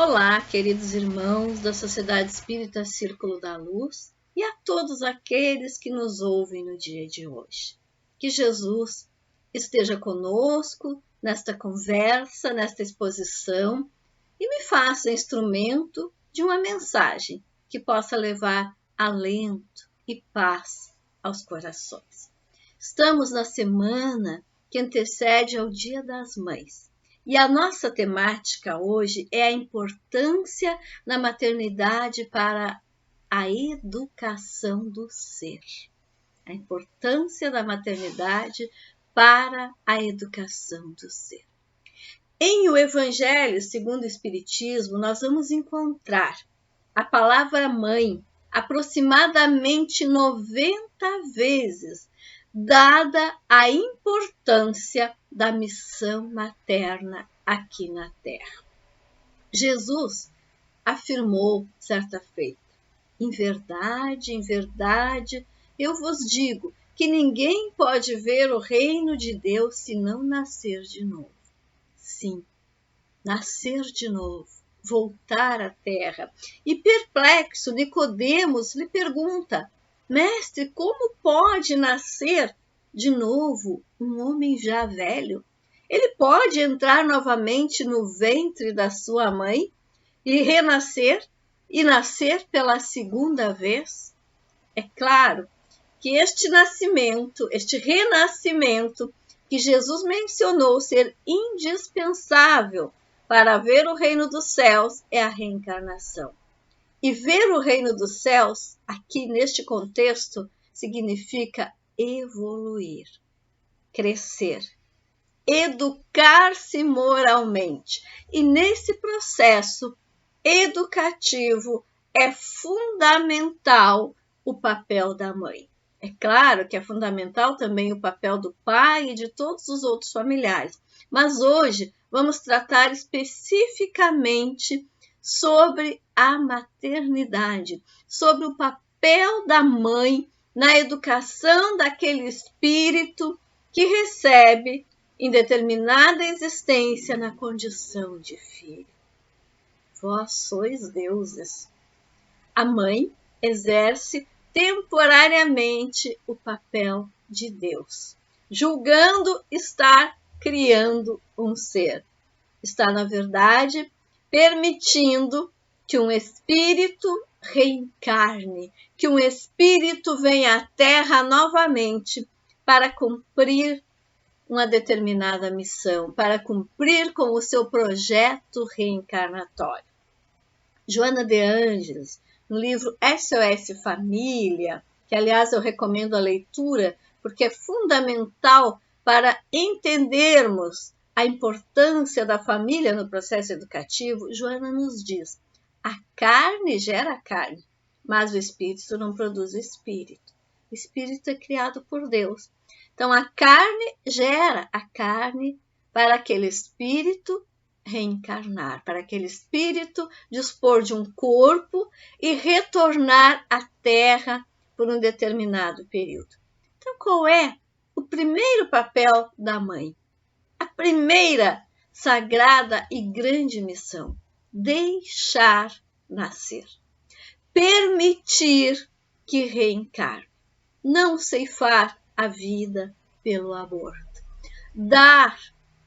Olá, queridos irmãos da Sociedade Espírita Círculo da Luz e a todos aqueles que nos ouvem no dia de hoje. Que Jesus esteja conosco nesta conversa, nesta exposição e me faça instrumento de uma mensagem que possa levar alento e paz aos corações. Estamos na semana que antecede ao Dia das Mães. E a nossa temática hoje é a importância na maternidade para a educação do ser. A importância da maternidade para a educação do ser. Em o Evangelho segundo o Espiritismo, nós vamos encontrar a palavra mãe aproximadamente 90 vezes, dada a importância da missão materna aqui na Terra. Jesus afirmou certa feita: em verdade, eu vos digo que ninguém pode ver o reino de Deus se não nascer de novo. Sim, nascer de novo, voltar à Terra. E perplexo, Nicodemos lhe pergunta: Mestre, como pode nascer de novo um homem já velho? Ele pode entrar novamente no ventre da sua mãe e renascer e nascer pela segunda vez? É claro que este renascimento que Jesus mencionou ser indispensável para ver o reino dos céus é a reencarnação. E ver o reino dos céus, aqui neste contexto, significa evoluir, crescer, educar-se moralmente. E nesse processo educativo é fundamental o papel da mãe. É claro que é fundamental também o papel do pai e de todos os outros familiares. Mas hoje vamos tratar especificamente sobre a maternidade, sobre o papel da mãe na educação daquele espírito que recebe em determinada existência na condição de filho. Vós sois deuses. A mãe exerce temporariamente o papel de Deus, julgando estar criando um ser. Está, na verdade, permitindo que um espírito reencarne, que um espírito venha à Terra novamente para cumprir uma determinada missão, para cumprir com o seu projeto reencarnatório. Joana de Ângeles, no livro SOS Família, que aliás eu recomendo a leitura, porque é fundamental para entendermos a importância da família no processo educativo, Joana nos diz: a carne gera carne, mas o espírito não produz espírito. O espírito é criado por Deus. Então a carne gera a carne para aquele espírito reencarnar, para aquele espírito dispor de um corpo e retornar à Terra por um determinado período. Então qual é o primeiro papel da mãe? A primeira sagrada e grande missão: deixar nascer, permitir que reencarne, não ceifar a vida pelo aborto, dar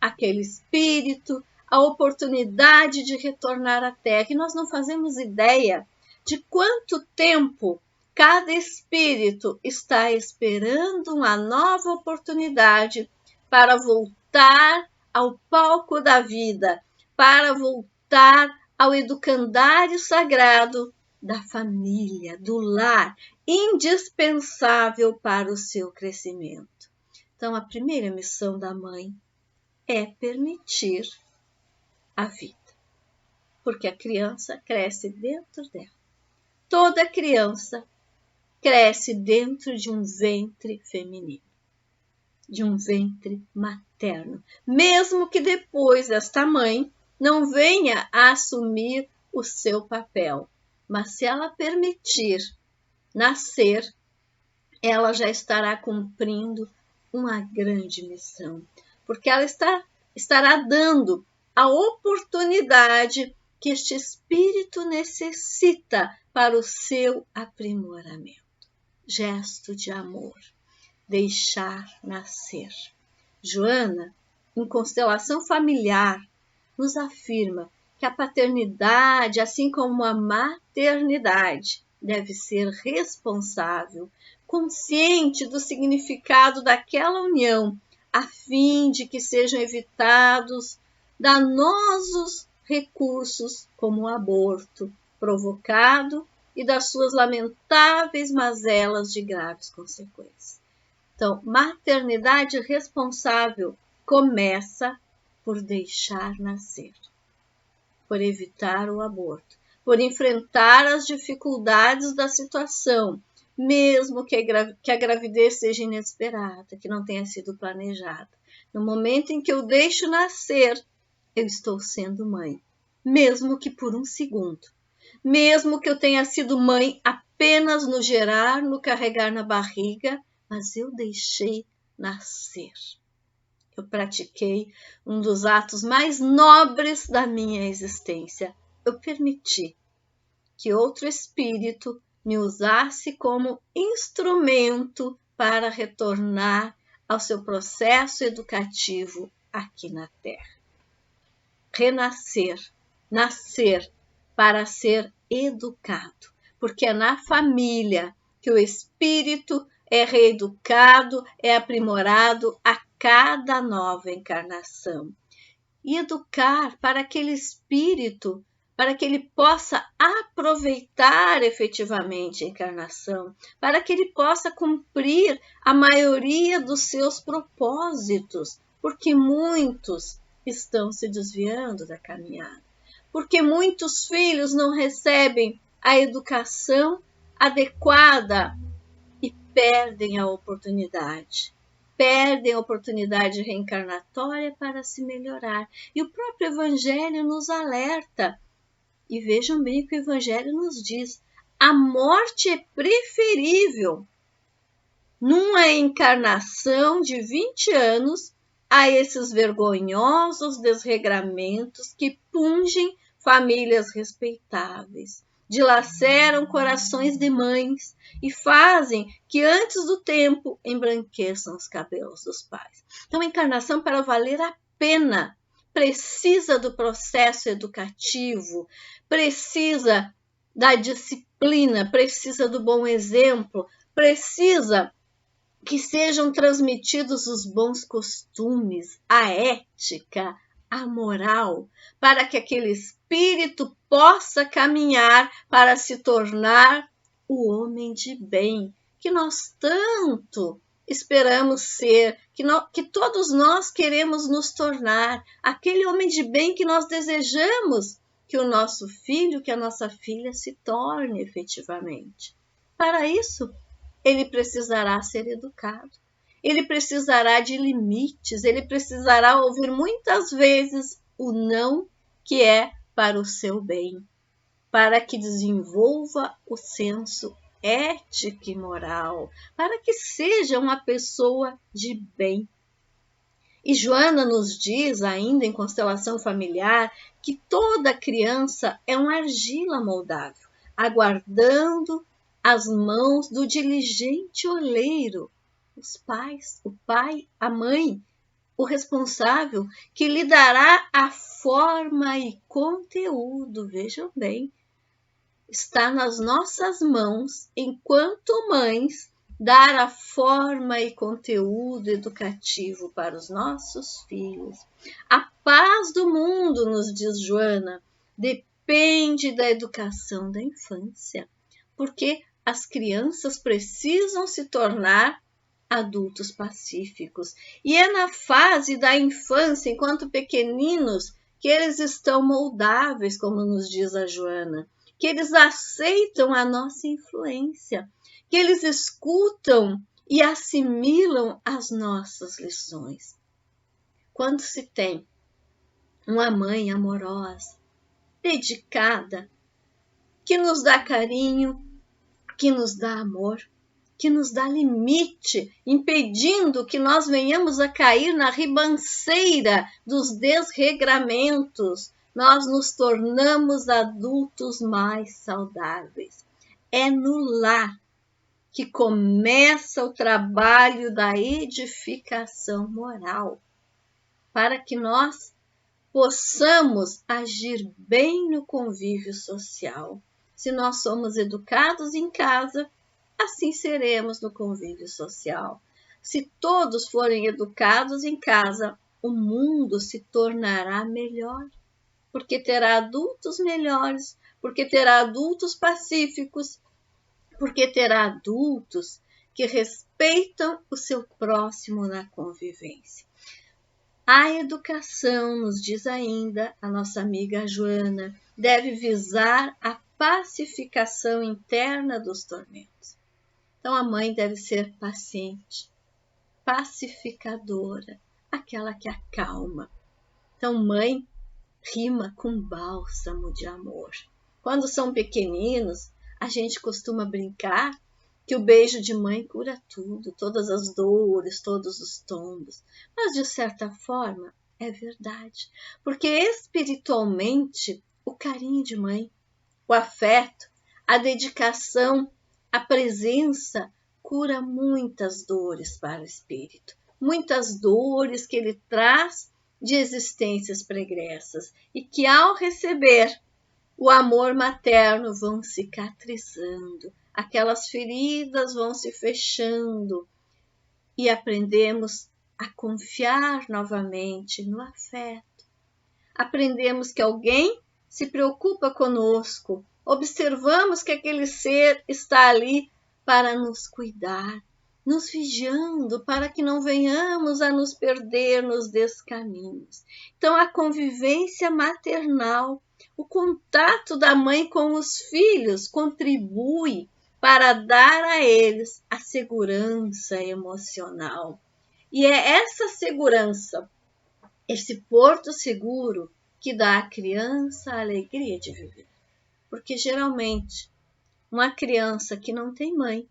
àquele espírito a oportunidade de retornar à Terra. E nós não fazemos ideia de quanto tempo cada espírito está esperando uma nova oportunidade para voltar ao palco da vida, para voltar ao educandário sagrado da família, do lar, indispensável para o seu crescimento. Então, a primeira missão da mãe é permitir a vida, porque a criança cresce dentro dela. Toda criança cresce dentro de um ventre feminino, de um ventre materno, mesmo que depois esta mãe não venha a assumir o seu papel. Mas se ela permitir nascer, ela já estará cumprindo uma grande missão, porque ela estará dando a oportunidade que este espírito necessita para o seu aprimoramento. Gesto de amor, deixar nascer. Joana, em Constelação Familiar, nos afirma que a paternidade, assim como a maternidade, deve ser responsável, consciente do significado daquela união, a fim de que sejam evitados danosos recursos como o aborto provocado e das suas lamentáveis mazelas de graves consequências. Então, maternidade responsável começa por deixar nascer, por evitar o aborto, por enfrentar as dificuldades da situação, mesmo que a gravidez seja inesperada, que não tenha sido planejada. No momento em que eu deixo nascer, eu estou sendo mãe, mesmo que por um segundo. Mesmo que eu tenha sido mãe apenas no gerar, no carregar na barriga, mas eu deixei nascer. Eu pratiquei um dos atos mais nobres da minha existência. Eu permiti que outro espírito me usasse como instrumento para retornar ao seu processo educativo aqui na Terra. Renascer, nascer para ser educado, porque é na família que o espírito é reeducado, é aprimorado a cada nova encarnação. E educar para aquele espírito, para que ele possa aproveitar efetivamente a encarnação, para que ele possa cumprir a maioria dos seus propósitos, porque muitos estão se desviando da caminhada, porque muitos filhos não recebem a educação adequada e perdem a oportunidade reencarnatória para se melhorar. E o próprio Evangelho nos alerta. E vejam bem o que o Evangelho nos diz. A morte é preferível numa encarnação de 20 anos a esses vergonhosos desregramentos que pungem famílias respeitáveis, dilaceram corações de mães e fazem que antes do tempo embranqueçam os cabelos dos pais. Então, a encarnação, para valer a pena, precisa do processo educativo, precisa da disciplina, precisa do bom exemplo, precisa que sejam transmitidos os bons costumes, a ética, a moral, para que aquele espírito possa caminhar para se tornar o homem de bem, que nós tanto esperamos ser, que todos nós queremos nos tornar, aquele homem de bem que nós desejamos que o nosso filho, que a nossa filha se torne efetivamente. Para isso, ele precisará ser educado, ele precisará de limites, ele precisará ouvir muitas vezes o não, que é para o seu bem, para que desenvolva o senso ético e moral, para que seja uma pessoa de bem. E Joana nos diz, ainda em Constelação Familiar, que toda criança é uma argila moldável, aguardando as mãos do diligente oleiro, os pais, o pai, a mãe, o responsável, que lhe dará a forma e conteúdo. Vejam bem, está nas nossas mãos, enquanto mães, dar a forma e conteúdo educativo para os nossos filhos. A paz do mundo, nos diz Joana, depende da educação da infância, porque as crianças precisam se tornar adultos pacíficos. E é na fase da infância, enquanto pequeninos, que eles estão moldáveis, como nos diz a Joana, que eles aceitam a nossa influência, que eles escutam e assimilam as nossas lições. Quando se tem uma mãe amorosa, dedicada, que nos dá carinho, que nos dá amor, que nos dá limite, impedindo que nós venhamos a cair na ribanceira dos desregramentos, nós nos tornamos adultos mais saudáveis. É no lar que começa o trabalho da edificação moral, para que nós possamos agir bem no convívio social. Se nós somos educados em casa, assim seremos no convívio social. Se todos forem educados em casa, o mundo se tornará melhor, porque terá adultos melhores, porque terá adultos pacíficos, porque terá adultos que respeitam o seu próximo na convivência. A educação, nos diz ainda a nossa amiga Joana, deve visar a pacificação interna dos tormentos. Então, a mãe deve ser paciente, pacificadora, aquela que acalma. Então, mãe rima com bálsamo de amor. Quando são pequeninos, a gente costuma brincar que o beijo de mãe cura tudo, todas as dores, todos os tombos. Mas, de certa forma, é verdade. Porque espiritualmente, o carinho de mãe, o afeto, a dedicação, a presença cura muitas dores para o espírito. Muitas dores que ele traz de existências pregressas e que, ao receber o amor materno, vão cicatrizando, aquelas feridas vão se fechando e aprendemos a confiar novamente no afeto. Aprendemos que alguém se preocupa conosco, observamos que aquele ser está ali para nos cuidar, nos vigiando para que não venhamos a nos perder nos descaminhos. Então, a convivência maternal, o contato da mãe com os filhos contribui para dar a eles a segurança emocional. E é essa segurança, esse porto seguro, que dá à criança a alegria de viver. Porque geralmente, uma criança que não tem mãe,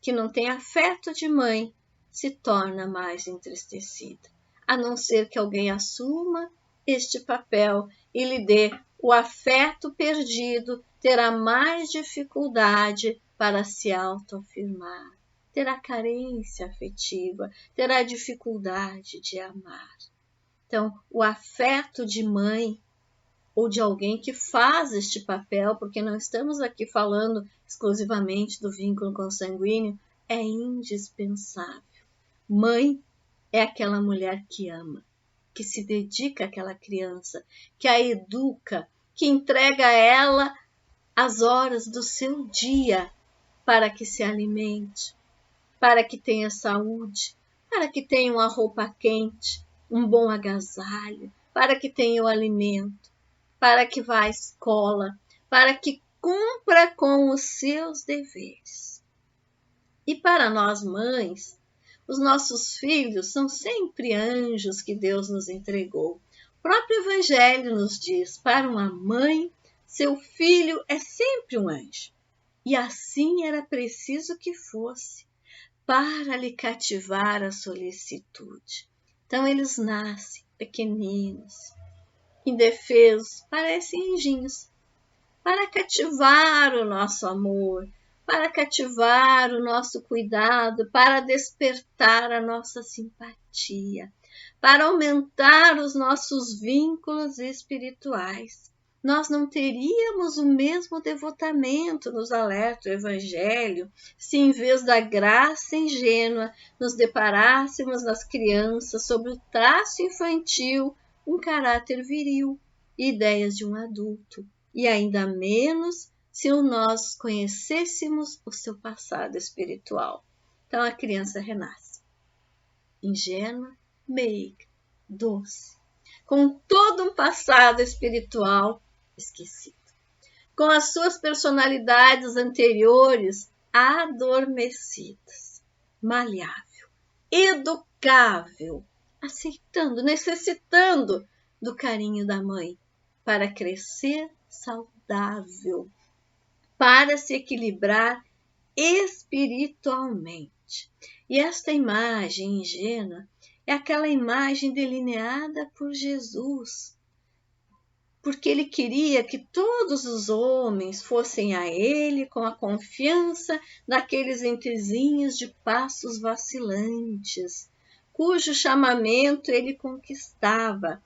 que não tem afeto de mãe, se torna mais entristecida, a não ser que alguém assuma este papel e lhe dê o afeto perdido, terá mais dificuldade para se autoafirmar, terá carência afetiva, terá dificuldade de amar. Então, o afeto de mãe ou de alguém que faz este papel, porque não estamos aqui falando exclusivamente do vínculo consanguíneo, é indispensável. Mãe é aquela mulher que ama, que se dedica àquela criança, que a educa, que entrega a ela as horas do seu dia para que se alimente, para que tenha saúde, para que tenha uma roupa quente, um bom agasalho, para que tenha o alimento, para que vá à escola, para que cumpra com os seus deveres. E para nós mães, os nossos filhos são sempre anjos que Deus nos entregou. O próprio Evangelho nos diz, para uma mãe, seu filho é sempre um anjo. E assim era preciso que fosse, para lhe cativar a solicitude. Então eles nascem pequeninos, indefesos, parecem anjinhos, para cativar o nosso amor, para cativar o nosso cuidado, para despertar a nossa simpatia, para aumentar os nossos vínculos espirituais. Nós não teríamos o mesmo devotamento, nos alerta o Evangelho, se em vez da graça ingênua nos deparássemos nas crianças sobre o traço infantil, um caráter viril e ideias de um adulto, e ainda menos se nós conhecêssemos o seu passado espiritual. Então a criança renasce, ingênua, meiga, doce, com todo um passado espiritual esquecido, com as suas personalidades anteriores adormecidas, maleável, educável, aceitando, necessitando do carinho da mãe para crescer saudável, para se equilibrar espiritualmente. E esta imagem ingênua é aquela imagem delineada por Jesus, porque ele queria que todos os homens fossem a ele com a confiança daqueles ventezinhos de passos vacilantes, cujo chamamento ele conquistava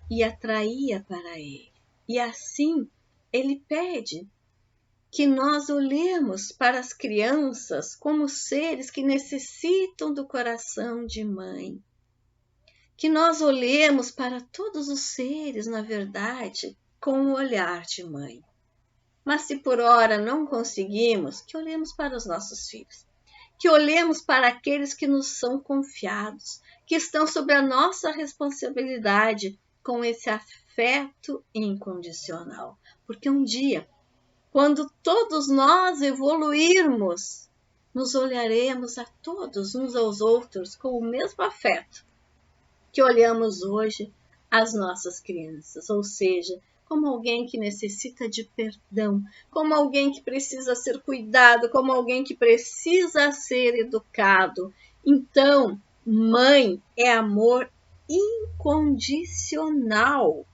e atraía para ele. E assim ele pede que nós olhemos para as crianças como seres que necessitam do coração de mãe. Que nós olhemos para todos os seres, na verdade, com o olhar de mãe. Mas se por ora não conseguimos, que olhemos para os nossos filhos. Que olhemos para aqueles que nos são confiados, que estão sob a nossa responsabilidade com esse afeto incondicional. Porque um dia, quando todos nós evoluirmos, nos olharemos a todos uns aos outros com o mesmo afeto que olhamos hoje as nossas crianças, ou seja, como alguém que necessita de perdão, como alguém que precisa ser cuidado, como alguém que precisa ser educado. Então, mãe é amor incondicional.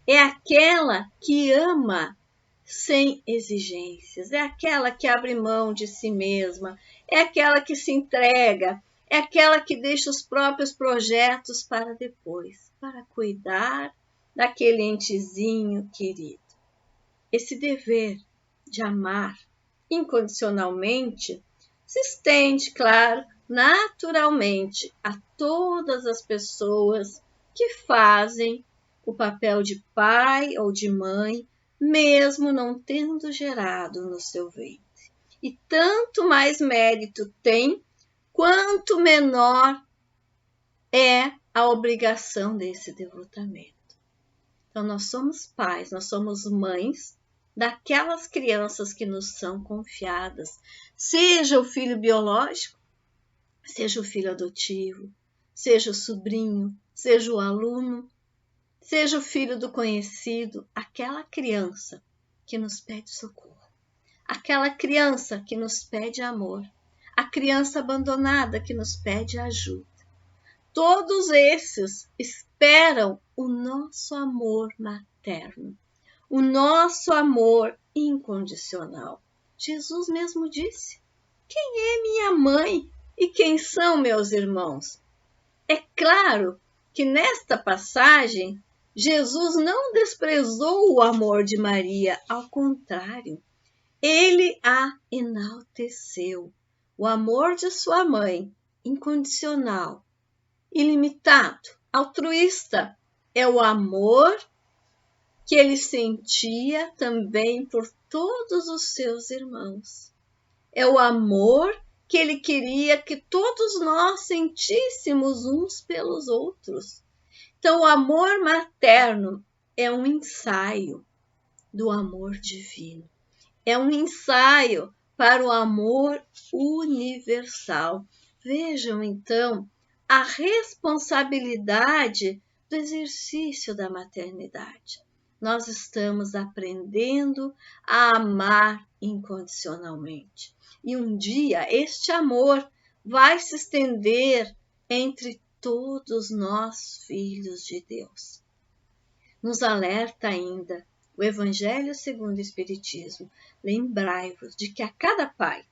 É aquela que ama sem exigências, é aquela que abre mão de si mesma, é aquela que se entrega, é aquela que deixa os próprios projetos para depois, para cuidar daquele entezinho querido. Esse dever de amar incondicionalmente se estende, claro, naturalmente a todas as pessoas que fazem o papel de pai ou de mãe, mesmo não tendo gerado no seu ventre. E tanto mais mérito tem, quanto menor é a obrigação desse devotamento. Então, nós somos pais, nós somos mães daquelas crianças que nos são confiadas, seja o filho biológico, seja o filho adotivo, seja o sobrinho, seja o aluno, seja o filho do conhecido, aquela criança que nos pede socorro, aquela criança que nos pede amor, a criança abandonada que nos pede ajuda. Todos esses esperam o nosso amor materno, o nosso amor incondicional. Jesus mesmo disse: quem é minha mãe e quem são meus irmãos? É claro que nesta passagem, Jesus não desprezou o amor de Maria, ao contrário, ele a enalteceu. O amor de sua mãe, incondicional, ilimitado, altruísta, é o amor que ele sentia também por todos os seus irmãos. É o amor que ele queria que todos nós sentíssemos uns pelos outros. Então, o amor materno é um ensaio do amor divino. É um ensaio para o amor universal. Vejam, então, a responsabilidade do exercício da maternidade. Nós estamos aprendendo a amar incondicionalmente. E um dia este amor vai se estender entre todos nós, filhos de Deus. Nos alerta ainda o Evangelho segundo o Espiritismo. Lembrai-vos de que a cada pai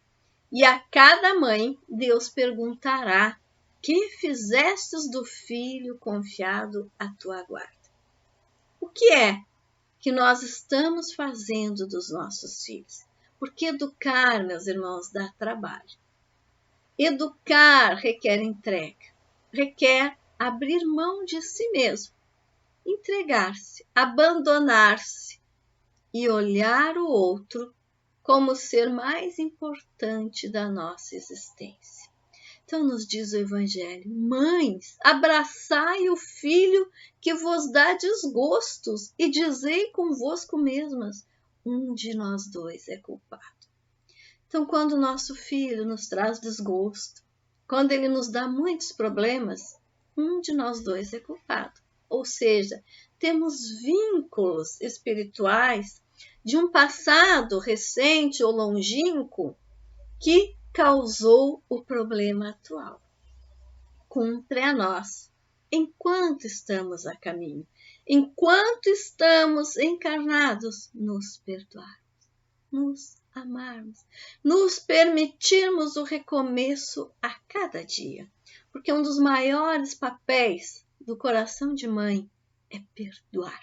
e a cada mãe Deus perguntará: que fizestes do filho confiado à tua guarda? O que é que nós estamos fazendo dos nossos filhos? Porque educar, meus irmãos, dá trabalho. Educar requer entrega, requer abrir mão de si mesmo, entregar-se, abandonar-se e olhar o outro como o ser mais importante da nossa existência. Então nos diz o Evangelho: mães, abraçai o filho que vos dá desgostos e dizei convosco mesmas: um de nós dois é culpado. Então, quando o nosso filho nos traz desgosto, quando ele nos dá muitos problemas, um de nós dois é culpado. Ou seja, temos vínculos espirituais de um passado recente ou longínquo que causou o problema atual. Cumpre a nós, enquanto estamos a caminho, enquanto estamos encarnados, nos perdoarmos, nos amarmos, nos permitirmos o recomeço a cada dia. Porque um dos maiores papéis do coração de mãe é perdoar.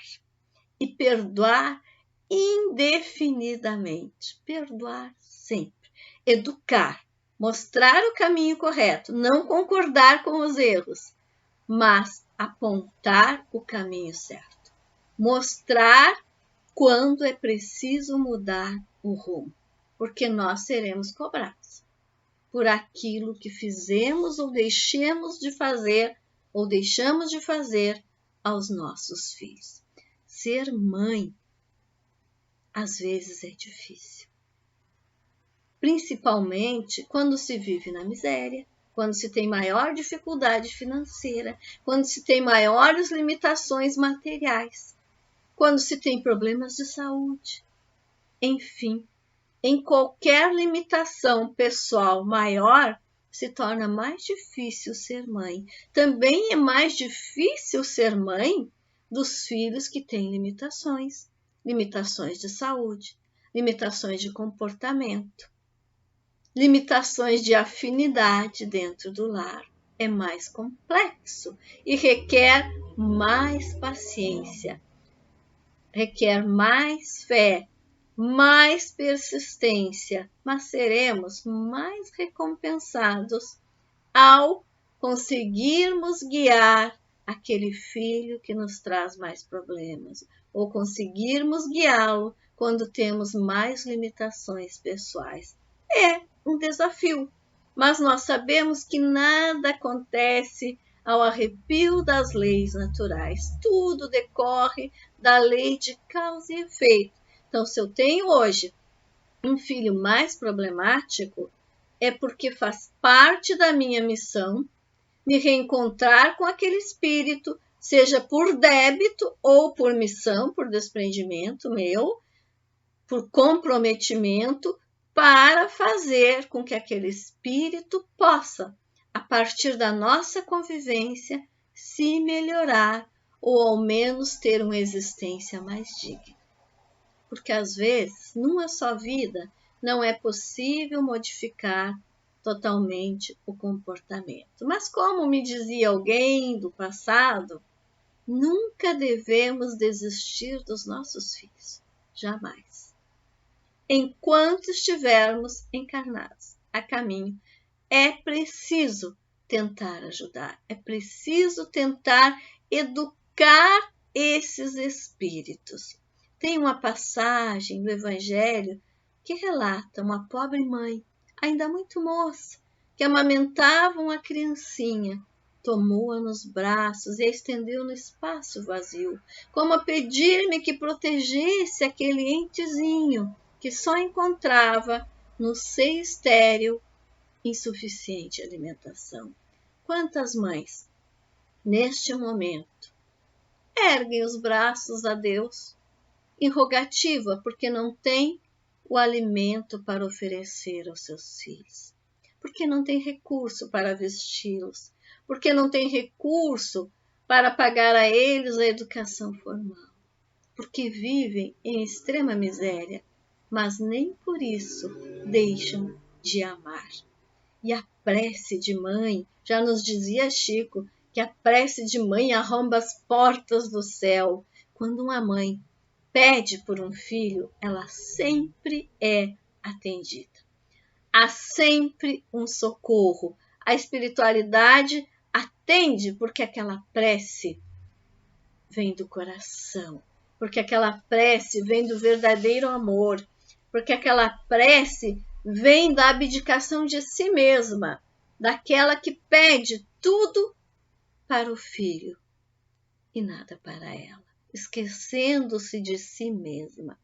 E perdoar indefinidamente. Perdoar sempre. Educar. Mostrar o caminho correto. Não concordar com os erros, mas apontar o caminho certo. Mostrar quando é preciso mudar o rumo. Porque nós seremos cobrados por aquilo que fizemos ou deixamos de fazer aos nossos filhos. Ser mãe, às vezes, é difícil. Principalmente quando se vive na miséria, quando se tem maior dificuldade financeira, quando se tem maiores limitações materiais, quando se tem problemas de saúde. Enfim, em qualquer limitação pessoal maior, se torna mais difícil ser mãe. Também é mais difícil ser mãe dos filhos que têm limitações de saúde, limitações de comportamento, limitações de afinidade dentro do lar. É mais complexo e requer mais paciência, requer mais fé, mais persistência, mas seremos mais recompensados ao conseguirmos guiar aquele filho que nos traz mais problemas, ou conseguirmos guiá-lo quando temos mais limitações pessoais. É um desafio, mas nós sabemos que nada acontece ao arrepio das leis naturais. Tudo decorre da lei de causa e efeito. Então, se eu tenho hoje um filho mais problemático, é porque faz parte da minha missão me reencontrar com aquele espírito, seja por débito ou por missão, por desprendimento meu, por comprometimento, para fazer com que aquele espírito possa, a partir da nossa convivência, se melhorar ou ao menos ter uma existência mais digna. Porque às vezes, numa só vida, não é possível modificar totalmente o comportamento. Mas como me dizia alguém do passado, nunca devemos desistir dos nossos filhos. Jamais. Enquanto estivermos encarnados a caminho, é preciso tentar ajudar, é preciso tentar educar esses espíritos. Tem uma passagem do Evangelho que relata uma pobre mãe, ainda muito moça, que amamentava uma criancinha, tomou-a nos braços e a estendeu no espaço vazio, como a pedir-me que protegesse aquele entezinho que só encontrava no seio estéril insuficiente alimentação. Quantas mães, neste momento, erguem os braços a Deus em rogativa porque não tem o alimento para oferecer aos seus filhos, porque não tem recurso para vesti-los, porque não tem recurso para pagar a eles a educação formal, porque vivem em extrema miséria, mas nem por isso deixam de amar. E a prece de mãe, já nos dizia Chico, que a prece de mãe arromba as portas do céu. Quando uma mãe pede por um filho, ela sempre é atendida. Há sempre um socorro. A espiritualidade atende porque aquela prece vem do coração, porque aquela prece vem do verdadeiro amor, porque aquela prece vem da abdicação de si mesma, daquela que pede tudo para o filho e nada para ela, esquecendo-se de si mesma.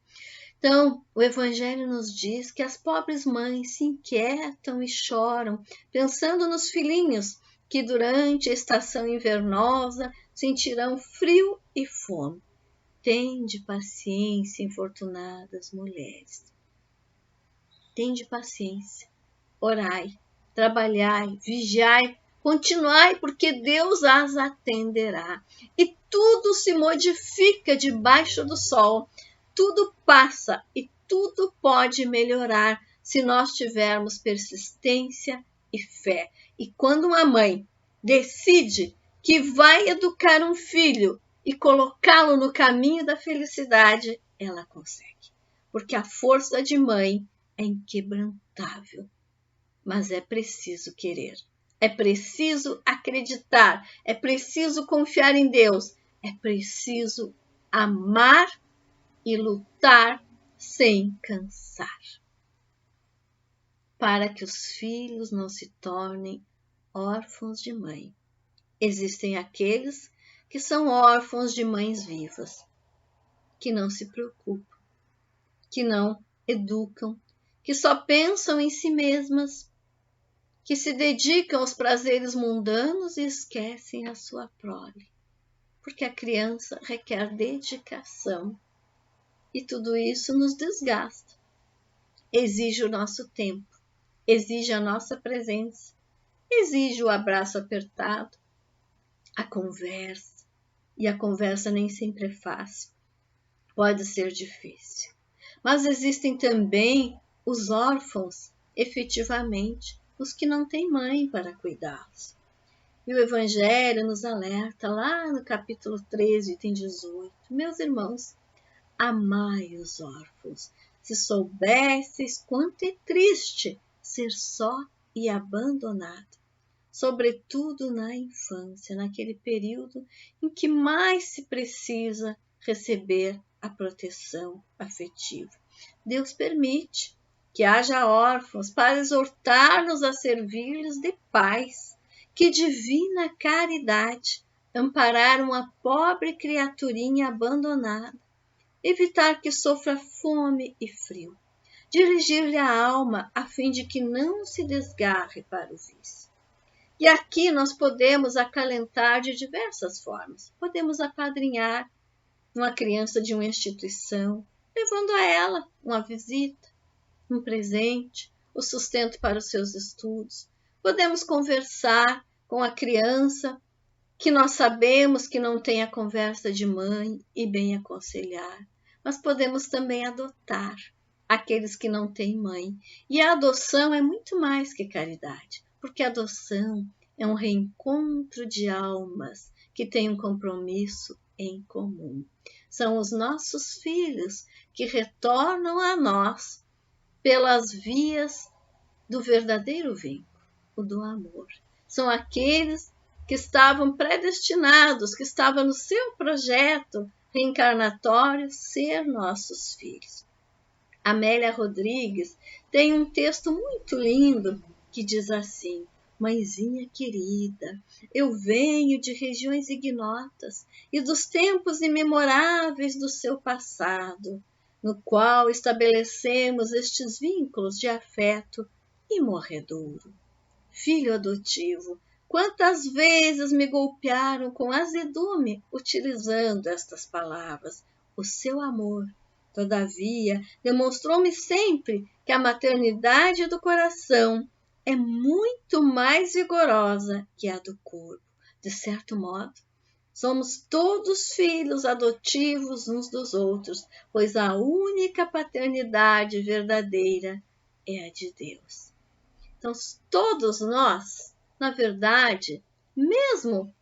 Então, o Evangelho nos diz que as pobres mães se inquietam e choram, pensando nos filhinhos que durante a estação invernosa sentirão frio e fome. Tende paciência, infortunadas mulheres. Tende paciência, orai, trabalhai, vigiai Continuai, porque Deus as atenderá. E tudo se modifica debaixo do sol. Tudo passa e tudo pode melhorar se nós tivermos persistência e fé. E quando uma mãe decide que vai educar um filho e colocá-lo no caminho da felicidade, ela consegue. Porque a força de mãe é inquebrantável. Mas é preciso querer. É preciso acreditar, é preciso confiar em Deus, é preciso amar e lutar sem cansar, para que os filhos não se tornem órfãos de mãe. Existem aqueles que são órfãos de mães vivas, que não se preocupam, que não educam, que só pensam em si mesmas, que se dedicam aos prazeres mundanos e esquecem a sua prole, porque a criança requer dedicação e tudo isso nos desgasta. Exige o nosso tempo, exige a nossa presença, exige o abraço apertado, a conversa, e a conversa nem sempre é fácil, pode ser difícil. Mas existem também os órfãos, efetivamente, os que não têm mãe para cuidá-los. E o Evangelho nos alerta lá no capítulo 13, item 18. Meus irmãos, amai os órfãos, se soubesseis quanto é triste ser só e abandonado, sobretudo na infância, naquele período em que mais se precisa receber a proteção afetiva. Deus permite que haja órfãos para exortar-nos a servir-lhes de pais. Que divina caridade amparar uma pobre criaturinha abandonada, evitar que sofra fome e frio, dirigir-lhe a alma a fim de que não se desgarre para o vício. E aqui nós podemos acalentar de diversas formas. Podemos apadrinhar uma criança de uma instituição, levando a ela uma visita, um presente, o sustento para os seus estudos. Podemos conversar com a criança que nós sabemos que não tem a conversa de mãe e bem aconselhar. Mas podemos também adotar aqueles que não têm mãe. E a adoção é muito mais que caridade, porque a adoção é um reencontro de almas que têm um compromisso em comum. São os nossos filhos que retornam a nós pelas vias do verdadeiro vínculo, o do amor. São aqueles que estavam predestinados, que estavam no seu projeto reencarnatório ser nossos filhos. Amélia Rodrigues tem um texto muito lindo que diz assim: mãezinha querida, eu venho de regiões ignotas e dos tempos imemoráveis do seu passado, no qual estabelecemos estes vínculos de afeto imorredouro. Filho adotivo, quantas vezes me golpearam com azedume utilizando estas palavras. O seu amor, todavia, demonstrou-me sempre que a maternidade do coração é muito mais vigorosa que a do corpo. De certo modo, somos todos filhos adotivos uns dos outros, pois a única paternidade verdadeira é a de Deus. Então, todos nós, na verdade, mesmo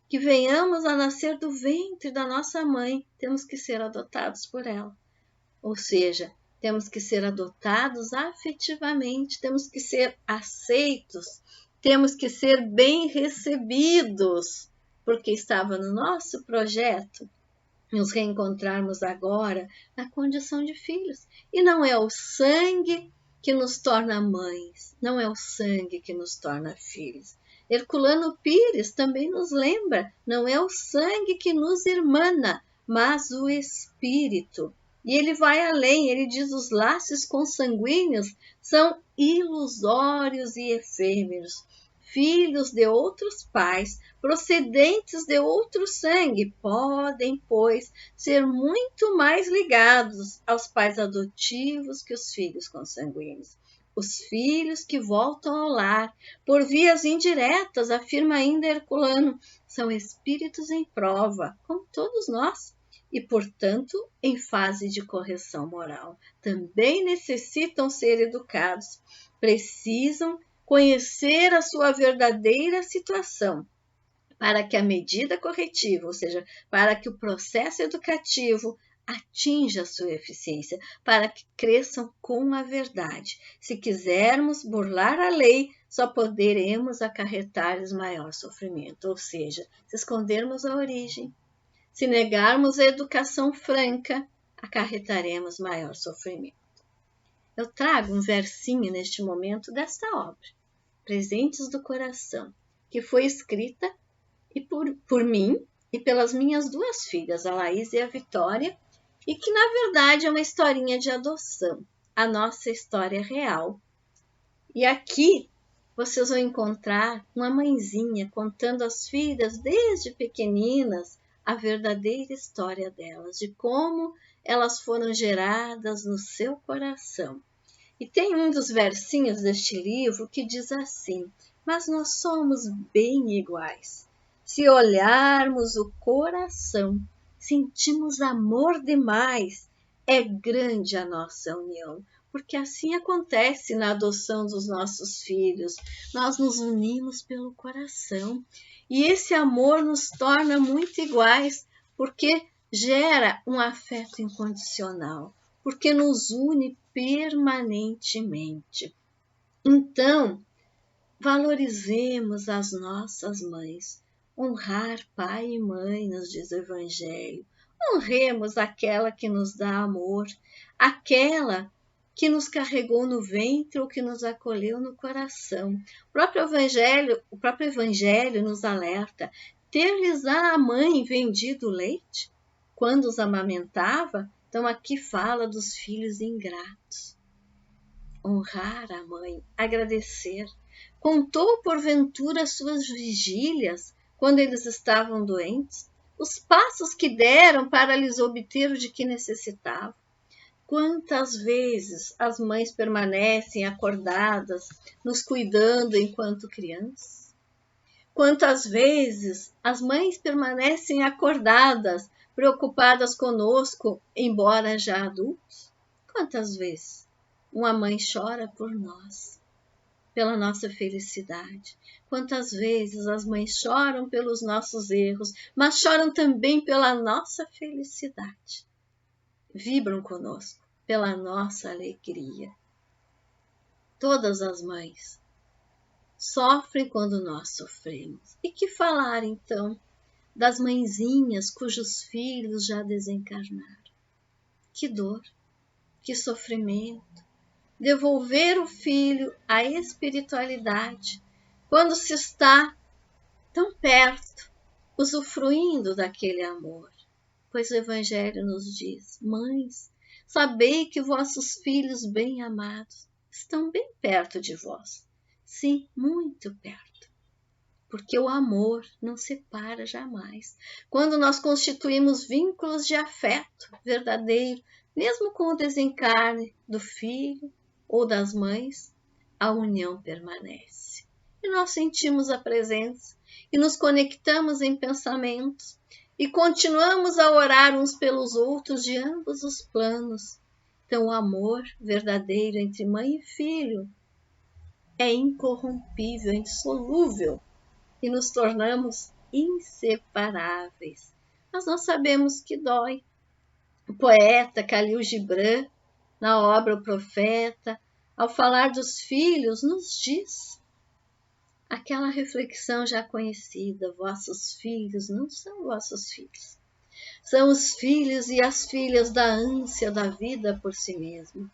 que venhamos a nascer do ventre da nossa mãe, temos que ser adotados por ela. Ou seja, temos que ser adotados afetivamente, temos que ser aceitos, temos que ser bem recebidos, porque estava no nosso projeto nos reencontrarmos agora na condição de filhos. E não é o sangue que nos torna mães, não é o sangue que nos torna filhos. Herculano Pires também nos lembra, não é o sangue que nos irmana, mas o espírito. E ele vai além, ele diz: os laços consanguíneos são ilusórios e efêmeros. Filhos de outros pais, procedentes de outro sangue, podem, pois, ser muito mais ligados aos pais adotivos que os filhos consanguíneos. Os filhos que voltam ao lar, por vias indiretas, afirma ainda Herculano, são espíritos em prova, como todos nós, e, portanto, em fase de correção moral. Também necessitam ser educados, precisam conhecer a sua verdadeira situação, para que a medida corretiva, ou seja, para que o processo educativo atinja a sua eficiência, para que cresçam com a verdade. Se quisermos burlar a lei, só poderemos acarretar-lhes maior sofrimento, ou seja, se escondermos a origem, se negarmos a educação franca, acarretaremos maior sofrimento. Eu trago um versinho neste momento desta obra, Presentes do Coração, que foi escrita por mim e pelas minhas duas filhas, a Laís e a Vitória, e que na verdade é uma historinha de adoção, a nossa história real. E aqui vocês vão encontrar uma mãezinha contando às filhas desde pequeninas a verdadeira história delas, de como elas foram geradas no seu coração. E tem um dos versinhos deste livro que diz assim: mas nós somos bem iguais. Se olharmos o coração, sentimos amor demais. É grande a nossa união, porque assim acontece na adoção dos nossos filhos. Nós nos unimos pelo coração e esse amor nos torna muito iguais, porque gera um afeto incondicional, porque nos une permanentemente. Então, valorizemos as nossas mães. Honrar pai e mãe, nos diz o Evangelho. Honremos aquela que nos dá amor, aquela que nos carregou no ventre ou que nos acolheu no coração. O próprio Evangelho nos alerta: ter-lhes a mãe vendido o leite quando os amamentava? Então aqui fala dos filhos ingratos. Honrar a mãe, agradecer. Contou porventura suas vigílias quando eles estavam doentes, os passos que deram para lhes obter o de que necessitavam. Quantas vezes as mães permanecem acordadas, nos cuidando enquanto crianças? Quantas vezes as mães permanecem acordadas, preocupadas conosco, embora já adultos? Quantas vezes uma mãe chora por nós, pela nossa felicidade? Quantas vezes as mães choram pelos nossos erros, mas choram também pela nossa felicidade? Vibram conosco pela nossa alegria. Todas as mães sofrem quando nós sofremos. E que falar, então, das mãezinhas cujos filhos já desencarnaram? Que dor, que sofrimento. Devolver o filho à espiritualidade quando se está tão perto, usufruindo daquele amor. Pois o Evangelho nos diz: mães, sabei que vossos filhos bem amados estão bem perto de vós. Sim, muito perto. Porque o amor não separa jamais. Quando nós constituímos vínculos de afeto verdadeiro, mesmo com o desencarne do filho ou das mães, a união permanece. E nós sentimos a presença e nos conectamos em pensamentos e continuamos a orar uns pelos outros de ambos os planos. Então, o amor verdadeiro entre mãe e filho é incorrompível, é indissolúvel e nos tornamos inseparáveis. Mas nós sabemos que dói. O poeta Khalil Gibran, na obra O Profeta, ao falar dos filhos, nos diz aquela reflexão já conhecida: vossos filhos não são vossos filhos. São os filhos e as filhas da ânsia da vida por si mesmo.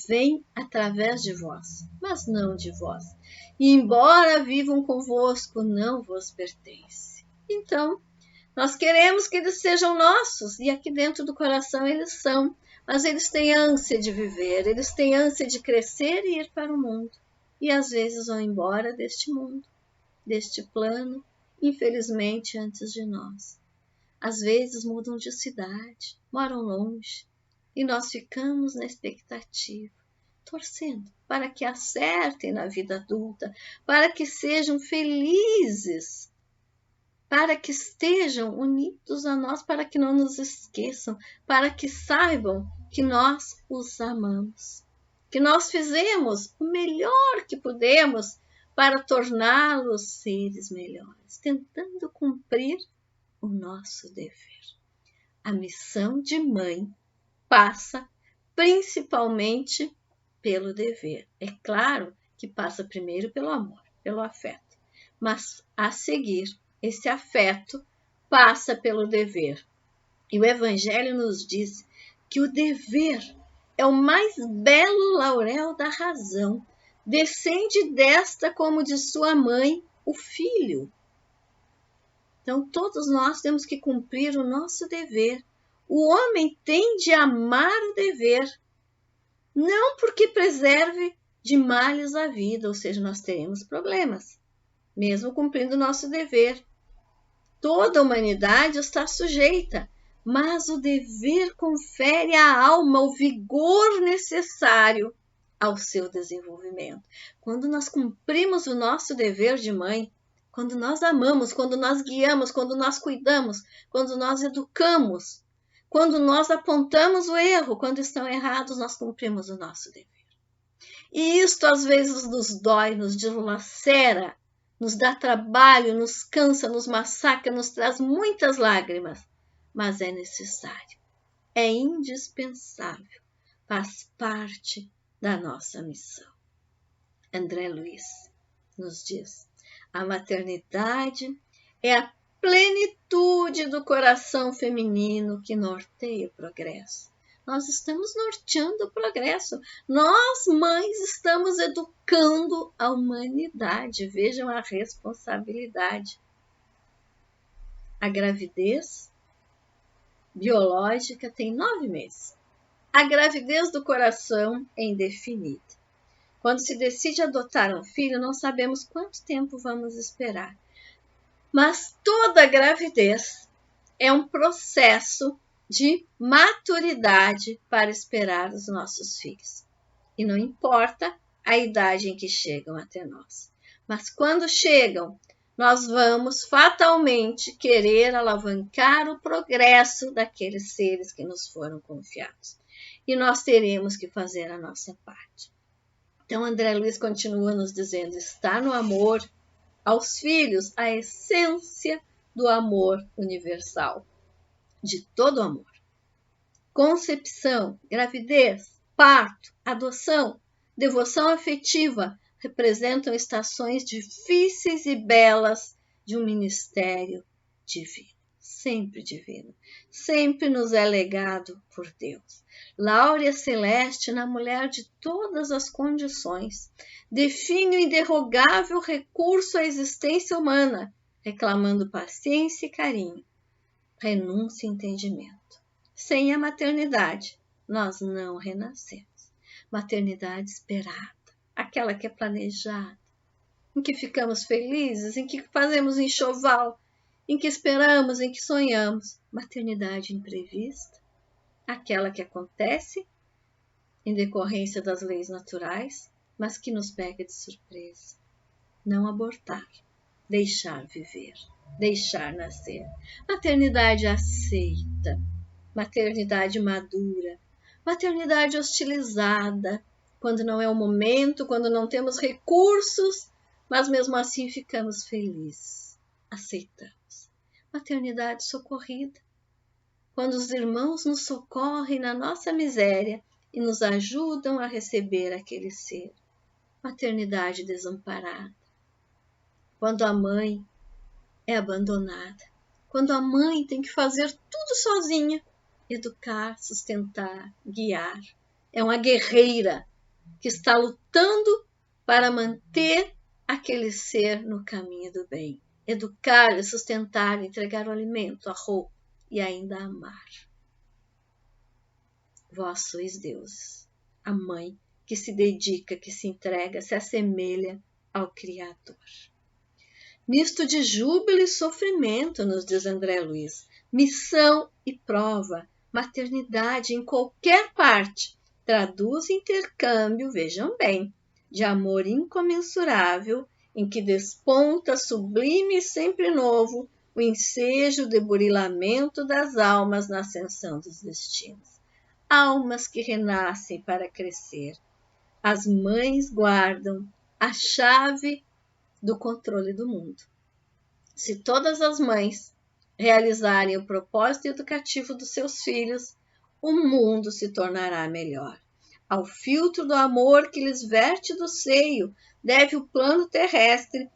Vêm através de vós, mas não de vós. E embora vivam convosco, não vos pertence. Então, nós queremos que eles sejam nossos, e aqui dentro do coração eles são, mas eles têm ânsia de viver, eles têm ânsia de crescer e ir para o mundo. E às vezes vão embora deste mundo, deste plano, infelizmente antes de nós. Às vezes mudam de cidade, moram longe, e nós ficamos na expectativa. torcendo para que acertem na vida adulta, para que sejam felizes, para que estejam unidos a nós, para que não nos esqueçam, para que saibam que nós os amamos, que nós fizemos o melhor que pudemos para torná-los seres melhores, tentando cumprir o nosso dever. A missão de mãe passa principalmente pelo dever. É claro que passa primeiro pelo amor, pelo afeto, mas a seguir, esse afeto passa pelo dever. E o Evangelho nos diz que o dever é o mais belo laurel da razão. Descende desta como de sua mãe, o filho. Então, todos nós temos que cumprir o nosso dever. O homem tem de amar o dever, não porque preserve de males a vida, ou seja, nós teremos problemas, mesmo cumprindo o nosso dever. Toda a humanidade está sujeita, mas o dever confere à alma o vigor necessário ao seu desenvolvimento. Quando nós cumprimos o nosso dever de mãe, quando nós amamos, quando nós guiamos, quando nós cuidamos, quando nós educamos, quando nós apontamos o erro, quando estão errados, nós cumprimos o nosso dever. E isto às vezes nos dói, nos dilacera, nos dá trabalho, nos cansa, nos massacra, nos traz muitas lágrimas, mas é necessário, é indispensável, faz parte da nossa missão. André Luiz nos diz: a maternidade é a plenitude do coração feminino que norteia o progresso. Nós estamos norteando o progresso. Nós, mães, estamos educando a humanidade. Vejam a responsabilidade. A gravidez biológica tem 9 meses. A gravidez do coração é indefinida. Quando se decide adotar um filho, não sabemos quanto tempo vamos esperar. Mas toda gravidez é um processo de maturidade para esperar os nossos filhos. E não importa a idade em que chegam até nós. Mas quando chegam, nós vamos fatalmente querer alavancar o progresso daqueles seres que nos foram confiados. E nós teremos que fazer a nossa parte. Então, André Luiz continua nos dizendo: está no amor aos filhos a essência do amor universal, de todo amor. Concepção, gravidez, parto, adoção, devoção afetiva representam estações difíceis e belas de um ministério divino, sempre nos é legado por Deus. Láurea celeste na mulher de todas as condições, define o indерrogável recurso à existência humana, reclamando paciência e carinho, renúncia e entendimento. Sem a maternidade, nós não renascemos. Maternidade esperada, aquela que é planejada, em que ficamos felizes, em que fazemos enxoval, em que esperamos, em que sonhamos. Maternidade imprevista, aquela que acontece em decorrência das leis naturais, mas que nos pega de surpresa. Não abortar, deixar viver, deixar nascer. Maternidade aceita, maternidade madura, maternidade hostilizada, quando não é o momento, quando não temos recursos, mas mesmo assim ficamos felizes, aceitamos. Maternidade socorrida, quando os irmãos nos socorrem na nossa miséria e nos ajudam a receber aquele ser. Maternidade desamparada, quando a mãe é abandonada, quando a mãe tem que fazer tudo sozinha, educar, sustentar, guiar. É uma guerreira que está lutando para manter aquele ser no caminho do bem. Educar, sustentar, entregar o alimento, a roupa e ainda amar. Vós sois deuses, a mãe que se dedica, que se entrega, se assemelha ao Criador. Misto de júbilo e sofrimento, nos diz André Luiz, missão e prova, maternidade em qualquer parte traduz intercâmbio, vejam bem, de amor incomensurável, em que desponta sublime e sempre novo o ensejo de burilamento das almas na ascensão dos destinos. Almas que renascem para crescer. As mães guardam a chave do controle do mundo. Se todas as mães realizarem o propósito educativo dos seus filhos, o mundo se tornará melhor. Ao filtro do amor que lhes verte do seio, deve o plano terrestre,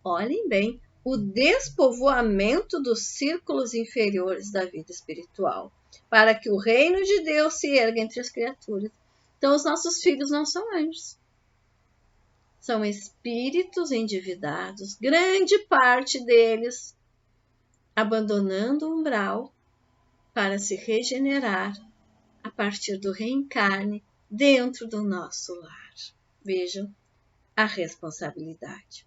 olhem bem, o despovoamento dos círculos inferiores da vida espiritual, para que o reino de Deus se erga entre as criaturas. Então, os nossos filhos não são anjos. São espíritos endividados, grande parte deles abandonando o umbral para se regenerar a partir do reencarne dentro do nosso lar. Vejam a responsabilidade.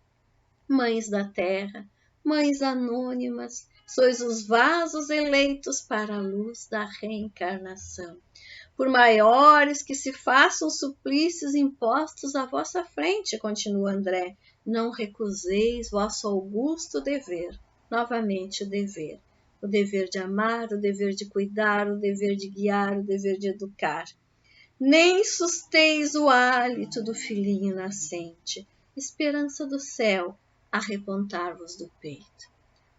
Mães da terra, mães anônimas, sois os vasos eleitos para a luz da reencarnação. Por maiores que se façam suplícios impostos à vossa frente, continua André, não recuseis vosso augusto dever. Novamente o dever de amar, o dever de cuidar, o dever de guiar, o dever de educar. Nem susteis o hálito do filhinho nascente, esperança do céu, a repontar-vos do peito.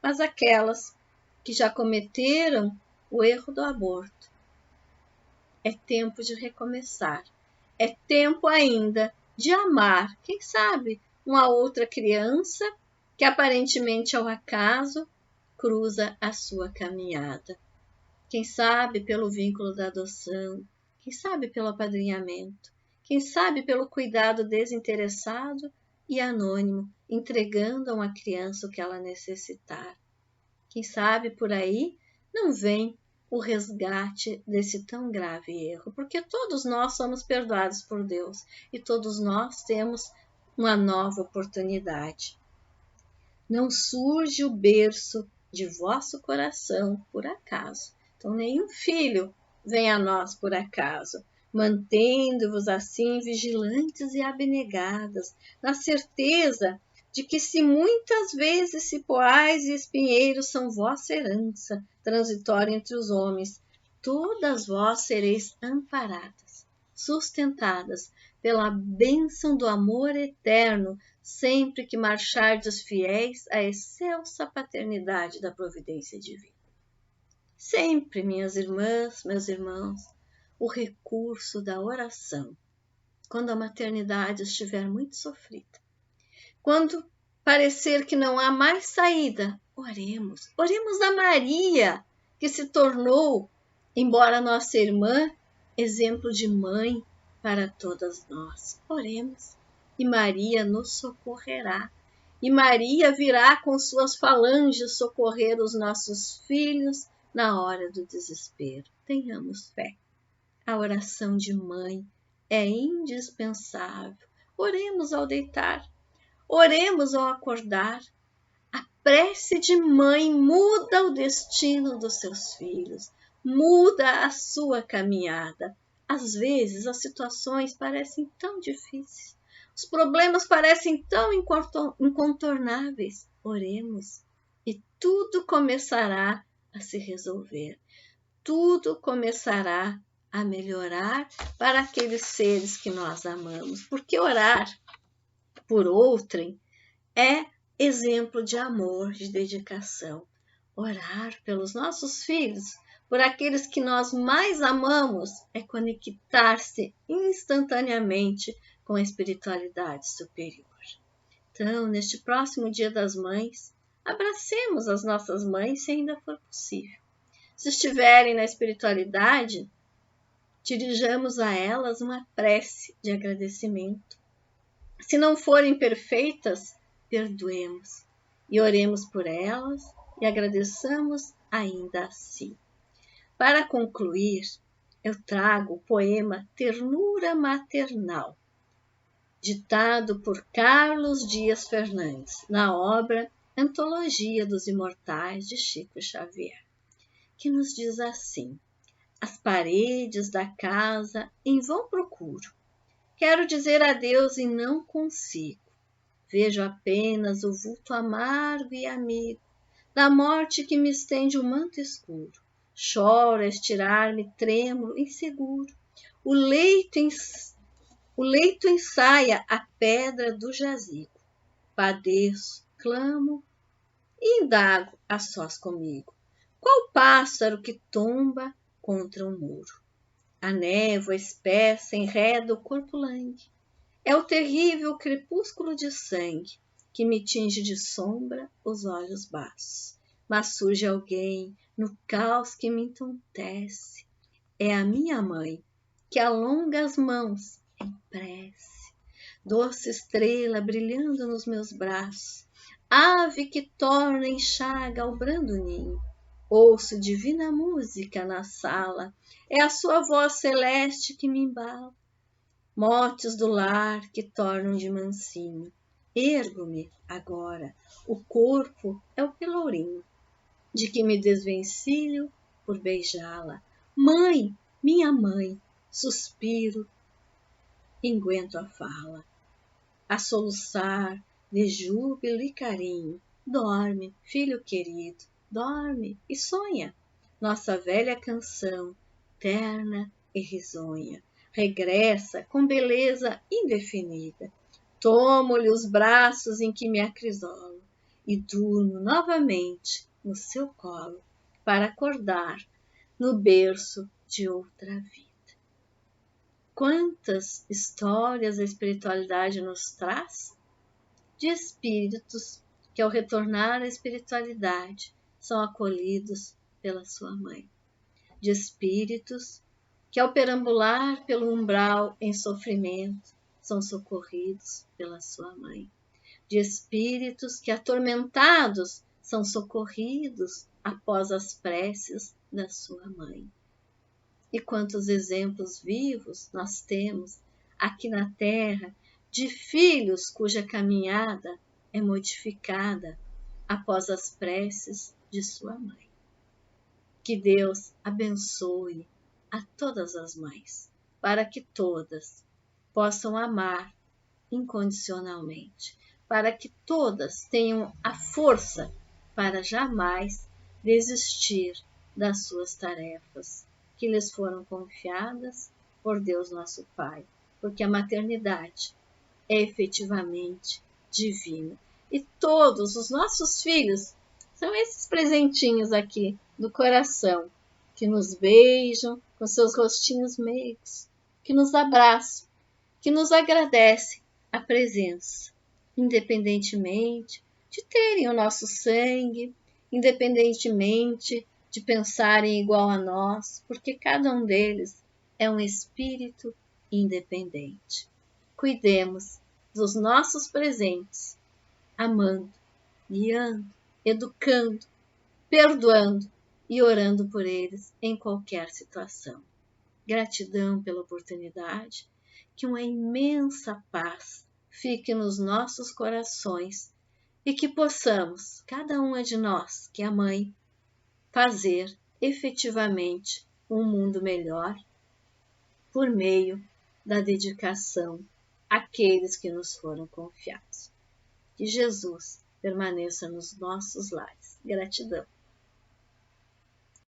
Mas aquelas que já cometeram o erro do aborto, é tempo de recomeçar, é tempo ainda de amar, quem sabe, uma outra criança que aparentemente ao acaso cruza a sua caminhada. Quem sabe pelo vínculo da adoção, quem sabe pelo apadrinhamento, quem sabe pelo cuidado desinteressado e anônimo, entregando a uma criança o que ela necessitar. Quem sabe por aí não vem o resgate desse tão grave erro, porque todos nós somos perdoados por Deus e todos nós temos uma nova oportunidade. Não surge o berço de vosso coração por acaso. Então, nenhum filho vem a nós por acaso, mantendo-vos assim vigilantes e abnegadas, na certeza de que se muitas vezes cipoais e espinheiros são vossa herança, transitória entre os homens, todas vós sereis amparadas, sustentadas pela bênção do amor eterno, sempre que marchardes fiéis à excelsa paternidade da providência divina. Sempre, minhas irmãs, meus irmãos, o recurso da oração, quando a maternidade estiver muito sofrida. Quando parecer que não há mais saída, oremos. Oremos a Maria, que se tornou, embora nossa irmã, exemplo de mãe para todas nós. Oremos. E Maria nos socorrerá. E Maria virá com suas falanges socorrer os nossos filhos na hora do desespero. Tenhamos fé. A oração de mãe é indispensável. Oremos ao deitar. Oremos ao acordar. A prece de mãe muda o destino dos seus filhos, muda a sua caminhada. Às vezes as situações parecem tão difíceis, os problemas parecem tão incontornáveis. Oremos e tudo começará a se resolver. Tudo começará a melhorar para aqueles seres que nós amamos, porque orar por outrem é exemplo de amor, de dedicação. Orar pelos nossos filhos, por aqueles que nós mais amamos, é conectar-se instantaneamente com a espiritualidade superior. Então, neste próximo Dia das Mães, abracemos as nossas mães se ainda for possível. Se estiverem na espiritualidade, dirijamos a elas uma prece de agradecimento. Se não forem perfeitas, perdoemos e oremos por elas e agradeçamos ainda assim. Para concluir, eu trago o poema Ternura Maternal, ditado por Carlos Dias Fernandes, na obra Antologia dos Imortais de Chico Xavier, que nos diz assim: As paredes da casa em vão procuro. Quero dizer adeus e não consigo. Vejo apenas o vulto amargo e amigo da morte que me estende o manto escuro. Choro a estirar-me trêmulo, inseguro. O leito ensaia a pedra do jazigo. Padeço, clamo e indago a sós comigo. Qual pássaro que tomba contra o muro? A névoa espessa enreda o corpo langue. É o terrível crepúsculo de sangue que me tinge de sombra os olhos baços. Mas surge alguém no caos que me entontece. É a minha mãe que alonga as mãos em prece. Doce estrela brilhando nos meus braços, ave que torna em chaga o brando ninho. Ouço divina música na sala, é a sua voz celeste que me embala. Motes do lar que tornam de mansinho. Ergo-me agora, o corpo é o pelourinho, de que me desvencilho por beijá-la. Mãe, minha mãe, suspiro, enguento a fala. A soluçar de júbilo e carinho. Dorme, filho querido, dorme e sonha. Nossa velha canção, terna e risonha, regressa com beleza indefinida. Tomo-lhe os braços em que me acrisolo e durmo novamente no seu colo para acordar no berço de outra vida. Quantas histórias a espiritualidade nos traz? De espíritos que, ao retornar à espiritualidade, são acolhidos pela sua mãe. De espíritos que, ao perambular pelo umbral em sofrimento, são socorridos pela sua mãe. De espíritos que, atormentados, são socorridos após as preces da sua mãe. E quantos exemplos vivos nós temos aqui na Terra de filhos cuja caminhada é modificada após as preces de sua mãe. Que Deus abençoe a todas as mães, para que todas possam amar incondicionalmente, para que todas tenham a força para jamais desistir das suas tarefas que lhes foram confiadas por Deus nosso Pai, porque a maternidade é efetivamente divina. E todos os nossos filhos são esses presentinhos aqui do coração, que nos beijam com seus rostinhos meigos, que nos abraçam, que nos agradecem a presença, independentemente de terem o nosso sangue, independentemente de pensarem igual a nós, porque cada um deles é um espírito independente. Cuidemos dos nossos presentes, amando, guiando, educando, perdoando e orando por eles em qualquer situação. Gratidão pela oportunidade, que uma imensa paz fique nos nossos corações e que possamos, cada uma de nós, que é a mãe, fazer efetivamente um mundo melhor por meio da dedicação àqueles que nos foram confiados. Que Jesus permaneça nos nossos lares. Gratidão.